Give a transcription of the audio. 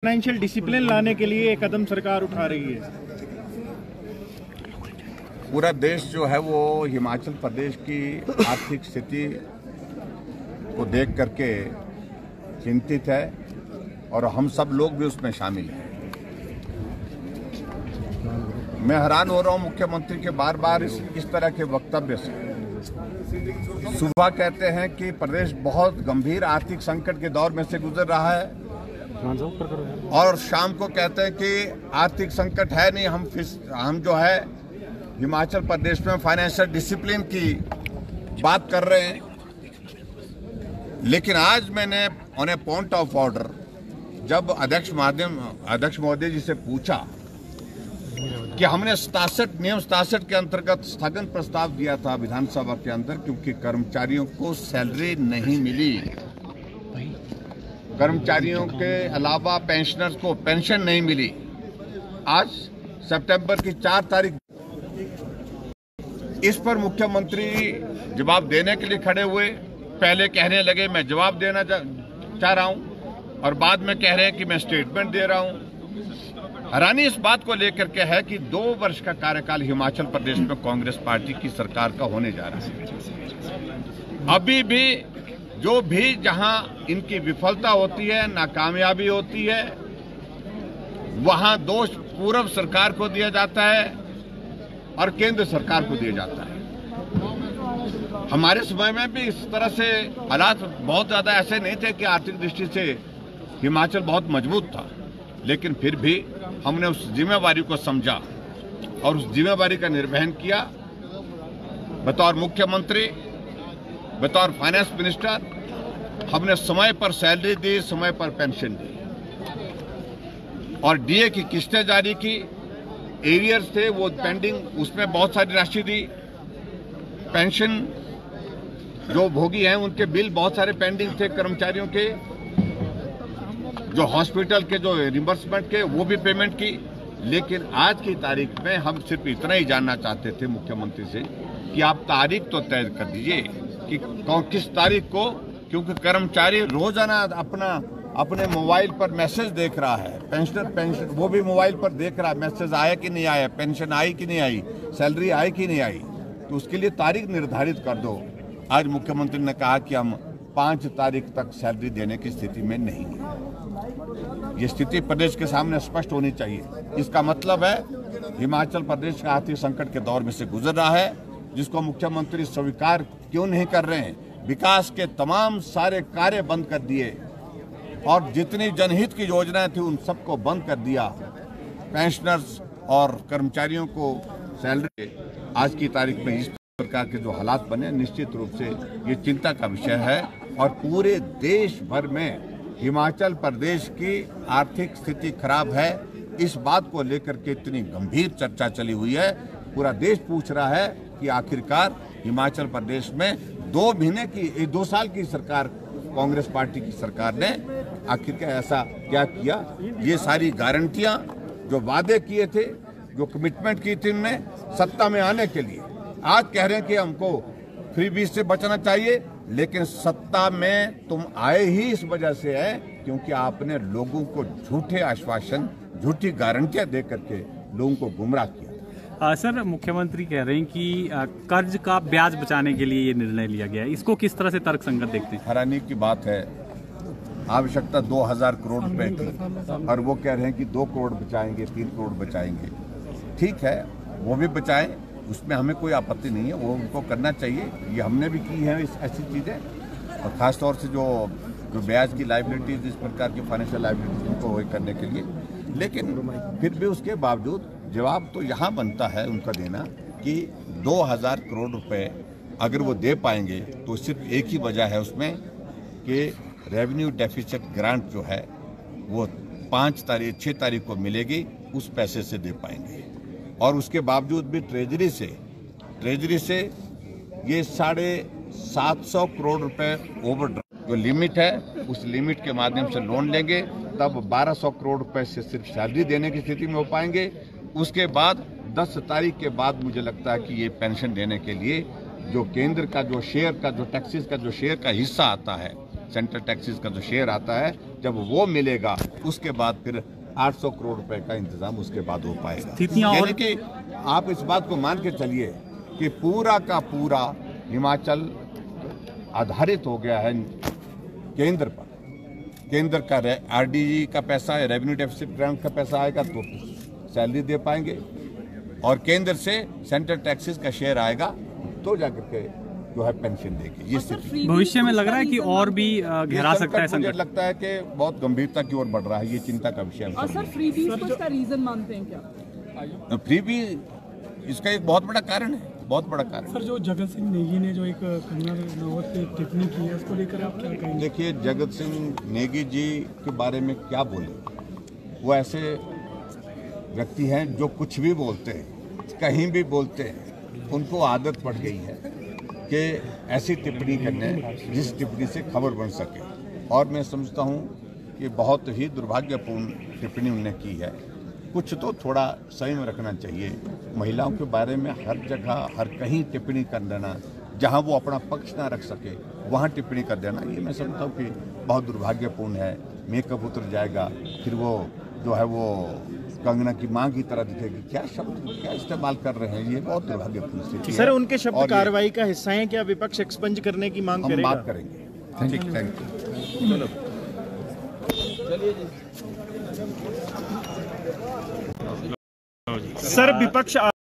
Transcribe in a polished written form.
Financial discipline लाने के लिए एक कदम सरकार उठा रही है। पूरा देश जो है वो हिमाचल प्रदेश की आर्थिक स्थिति को देख करके चिंतित है और हम सब लोग भी उसमें शामिल हैं। मैं हैरान हो रहा हूं मुख्यमंत्री के बार बार इस तरह के वक्तव्य से। सुबह कहते हैं कि प्रदेश बहुत गंभीर आर्थिक संकट के दौर में से गुजर रहा है और शाम को कहते हैं कि आर्थिक संकट है नहीं, हम जो है हिमाचल प्रदेश में फाइनेंशियल डिसिप्लिन की बात कर रहे हैं। लेकिन आज मैंने on A point of order जब अध्यक्ष महोदय जी से पूछा कि हमने नियम 67 के अंतर्गत स्थगन प्रस्ताव दिया था विधानसभा के अंदर, क्योंकि कर्मचारियों को सैलरी नहीं मिली, कर्मचारियों के अलावा पेंशनर्स को पेंशन नहीं मिली। आज सितंबर की 4 तारीख इस पर मुख्यमंत्री जवाब देने के लिए खड़े हुए। पहले कहने लगे मैं जवाब देना चाह रहा हूं और बाद में कह रहे हैं कि मैं स्टेटमेंट दे रहा हूं। हैरानी इस बात को लेकर के है कि 2 वर्ष का कार्यकाल हिमाचल प्रदेश में कांग्रेस पार्टी की सरकार का होने जा रहा है। अभी भी जो भी जहां इनकी विफलता होती है, नाकामयाबी होती है, वहां दोष पूर्व सरकार को दिया जाता है और केंद्र सरकार को दिया जाता है। हमारे समय में भी इस तरह से हालात बहुत ज्यादा ऐसे नहीं थे कि आर्थिक दृष्टि से हिमाचल बहुत मजबूत था, लेकिन फिर भी हमने उस जिम्मेवारी को समझा और उस जिम्मेवारी का निर्वहन किया। बतौर मुख्यमंत्री, बतौर फाइनेंस मिनिस्टर हमने समय पर सैलरी दी, समय पर पेंशन दी और डीए की किस्तें जारी की। एरियर्स थे वो पेंडिंग, उसमें बहुत सारी राशि दी। पेंशन जो भोगी हैं उनके बिल बहुत सारे पेंडिंग थे, कर्मचारियों के जो हॉस्पिटल के जो रिम्बर्समेंट के वो भी पेमेंट की। लेकिन आज की तारीख में हम सिर्फ इतना ही जानना चाहते थे मुख्यमंत्री से कि आप तारीख तो तय कर दीजिए कि किस तारीख को, क्योंकि कर्मचारी रोजाना अपने मोबाइल पर मैसेज देख रहा है। पेंशन वो भी मोबाइल पर देख रहा है, मैसेज आया कि नहीं आया, पेंशन आई कि नहीं आई, सैलरी आई कि नहीं आई। तो उसके लिए तारीख निर्धारित कर दो। आज मुख्यमंत्री ने कहा कि हम 5 तारीख तक सैलरी देने की स्थिति में नहीं है। ये स्थिति प्रदेश के सामने स्पष्ट होनी चाहिए। इसका मतलब है हिमाचल प्रदेश का आर्थिक संकट के दौर में से गुजर रहा है, जिसको मुख्यमंत्री स्वीकार क्यों नहीं कर रहे हैं। विकास के तमाम सारे कार्य बंद कर दिए और जितनी जनहित की योजनाएं थी उन सबको बंद कर दिया। पेंशनर्स और कर्मचारियों को सैलरी आज की तारीख में इस प्रकार के जो हालात बने, निश्चित रूप से ये चिंता का विषय है और पूरे देश भर में हिमाचल प्रदेश की आर्थिक स्थिति खराब है। इस बात को लेकर के इतनी गंभीर चर्चा चली हुई है। पूरा देश पूछ रहा है कि आखिरकार हिमाचल प्रदेश में 2 साल की सरकार, कांग्रेस पार्टी की सरकार ने आखिरकार ऐसा क्या किया। ये सारी गारंटियां जो वादे किए थे, जो कमिटमेंट की थी उन्होंने सत्ता में आने के लिए, आज कह रहे हैं कि हमको फ्रीबीज से बचना चाहिए। लेकिन सत्ता में तुम आए ही इस वजह से है क्योंकि आपने लोगों को झूठे आश्वासन, झूठी गारंटियां दे करके लोगों को गुमराह किया। सर, मुख्यमंत्री कह रहे हैं कि कर्ज का ब्याज बचाने के लिए ये निर्णय लिया गया है। इसको किस तरह से तर्कसंगत देखते हैं? हैरानी की बात है, आवश्यकता 2000 करोड़ रुपए की और वो कह रहे हैं कि 2 करोड़ बचाएंगे, 3 करोड़ बचाएंगे। ठीक है, वो भी बचाएं, उसमें हमें कोई आपत्ति नहीं है, वो उनको करना चाहिए। ये हमने भी की है ऐसी चीज़ें, और ख़ासतौर से जो ब्याज की लाइबिलिटीज, इस प्रकार की फाइनेंशियल लाइबिलिटीज उनको करने के लिए। लेकिन फिर भी उसके बावजूद जवाब तो यहाँ बनता है उनका देना कि 2000 करोड़ रुपए अगर वो दे पाएंगे तो सिर्फ एक ही वजह है उसमें कि रेवेन्यू डेफिसिट ग्रांट जो है वो 6 तारीख को मिलेगी, उस पैसे से दे पाएंगे। और उसके बावजूद भी ट्रेजरी से ये 750 करोड़ रुपए ओवरड्राफ्ट जो लिमिट है, उस लिमिट के माध्यम से लोन लेंगे, तब 1200 करोड़ रुपए से सिर्फ सैलरी देने की स्थिति में हो पाएंगे। उसके बाद 10 तारीख के बाद मुझे लगता है कि ये पेंशन देने के लिए जो केंद्र का जो शेयर का, जो टैक्सेस का जो शेयर का हिस्सा आता है, सेंट्रल टैक्सेस का जो शेयर आता है जब वो मिलेगा उसके बाद फिर 800 करोड़ रुपए का इंतजाम उसके बाद हो पाएगा। स्थितियां यानी कि आप इस बात को मान के चलिए कि पूरा का पूरा हिमाचल आधारित हो गया है केंद्र पर। केंद्र का आरडीजी का पैसा है, रेवेन्यू डेफिसिट ग्रांट का पैसा आएगा तो सैलरी दे पाएंगे, और केंद्र से सेंट्रल टैक्सेस का शेयर आएगा तो जाकर के जो है पेंशन देगी। ये स्थिति भविष्य में लग रहा है कि और भी घेरा सकता है मुझे संकट। लगता है कि बहुत गंभीरता की ओर बढ़ रहा है, ये चिंता का विषय है। और सर फ्रीबीज को इसका रीजन मानते हैं क्या? फ्रीबी इसका एक बहुत बड़ा कारण है, बहुत बड़ा कारण। सर, जो जगत सिंह नेगी ने जो एक कंगना रनावत पे टिप्पणी की है, उसको लेकर आप क्या कहेंगे? देखिए, जगत सिंह नेगी जी के बारे में क्या बोले, वो ऐसे व्यक्ति हैं जो कुछ भी बोलते हैं, कहीं भी बोलते हैं। उनको आदत पड़ गई है कि ऐसी टिप्पणी करने जिस टिप्पणी से खबर बन सके, और मैं समझता हूँ कि बहुत ही दुर्भाग्यपूर्ण टिप्पणी उन्होंने की है। कुछ तो थोड़ा संयम रखना चाहिए। महिलाओं के बारे में हर जगह हर कहीं टिप्पणी कर देना, जहाँ वो अपना पक्ष ना रख सके वहाँ टिप्पणी कर देना, ये मैं समझता हूँ कि बहुत दुर्भाग्यपूर्ण है। मेकअप उतर जाएगा, फिर वो जो है वो कंगना की मां की तरह दिखेगी। क्या शब्द क्या इस्तेमाल कर रहे हैं, ये बहुत दुर्भाग्यपूर्ण स्थिति है। सर, उनके शब्द और कार्रवाई का हिस्सा हैं क्या? विपक्ष एक्सपंज करने की मांग हम करेगा? बात करेंगे। ठीक, थैंक यू। सर, विपक्ष